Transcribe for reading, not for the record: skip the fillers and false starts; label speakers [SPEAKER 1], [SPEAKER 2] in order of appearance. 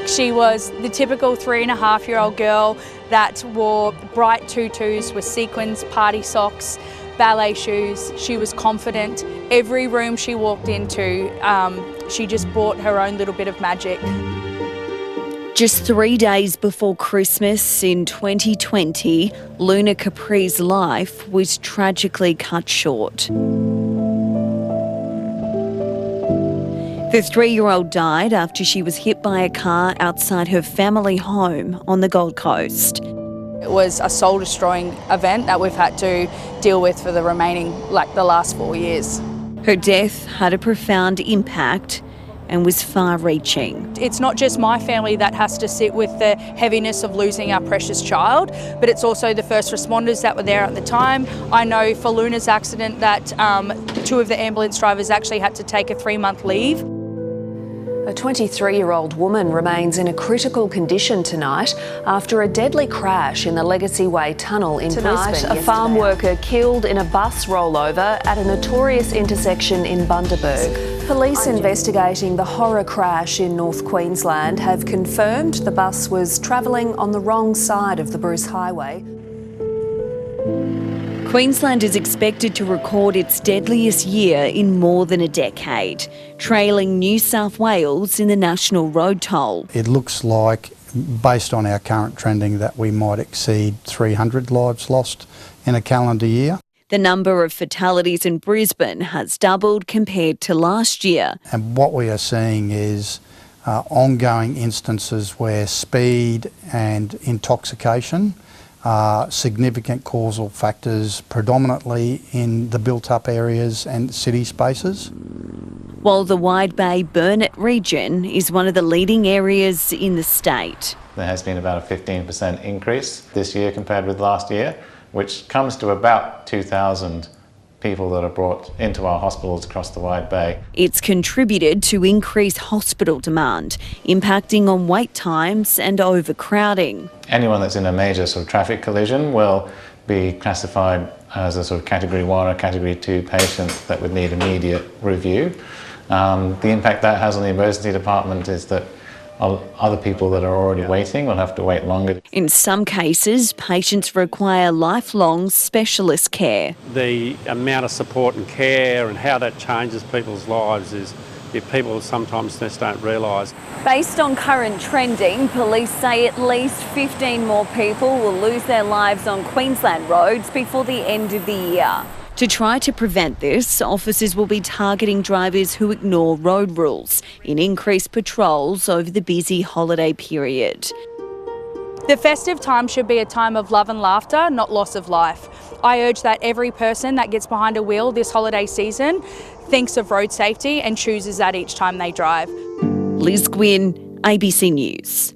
[SPEAKER 1] She was the typical 3.5-year-old girl that wore bright tutus with sequins, party socks, ballet shoes. She was confident. Every room she walked into, she just brought her own little bit of magic.
[SPEAKER 2] Just 3 days before Christmas in 2020, Luna Capri's life was tragically cut short. The 3-year-old died after she was hit by a car outside her family home on the Gold Coast.
[SPEAKER 1] It was a soul-destroying event that we've had to deal with for the last 4 years.
[SPEAKER 2] Her death had a profound impact and was far-reaching.
[SPEAKER 1] It's not just my family that has to sit with the heaviness of losing our precious child, but it's also the first responders that were there at the time. I know for Luna's accident that 2 of the ambulance drivers actually had to take a 3-month leave.
[SPEAKER 3] A 23-year-old woman remains in a critical condition tonight after a deadly crash in the Legacy Way tunnel in Brisbane. A farm worker killed in a bus rollover at a notorious intersection in Bundaberg. Police investigating the horror crash in North Queensland have confirmed the bus was travelling on the wrong side of the Bruce Highway.
[SPEAKER 2] Queensland is expected to record its deadliest year in more than a decade, trailing New South Wales in the national road toll.
[SPEAKER 4] It looks like, based on our current trending, that we might exceed 300 lives lost in a calendar year.
[SPEAKER 2] The number of fatalities in Brisbane has doubled compared to last year.
[SPEAKER 4] And what we are seeing is ongoing instances where speed and intoxication are significant causal factors, predominantly in the built-up areas and city spaces.
[SPEAKER 2] While the Wide Bay Burnett region is one of the leading areas in the state.
[SPEAKER 5] There has been about a 15% increase this year compared with last year, which comes to about 2,000 people that are brought into our hospitals across the Wide Bay.
[SPEAKER 2] It's contributed to increased hospital demand, impacting on wait times and overcrowding.
[SPEAKER 5] Anyone that's in a major sort of traffic collision will be classified as a sort of Category 1 or Category 2 patient that would need immediate review. The impact that has on the emergency department is that other people that are already waiting will have to wait longer.
[SPEAKER 2] In some cases, patients require lifelong specialist care.
[SPEAKER 6] The amount of support and care and how that changes people's lives is people sometimes just don't realise.
[SPEAKER 2] Based on current trending, police say at least 15 more people will lose their lives on Queensland roads before the end of the year. To try to prevent this, officers will be targeting drivers who ignore road rules in increased patrols over the busy holiday period.
[SPEAKER 1] The festive time should be a time of love and laughter, not loss of life. I urge that every person that gets behind a wheel this holiday season thinks of road safety and chooses that each time they drive.
[SPEAKER 2] Liz Gwynn, ABC News.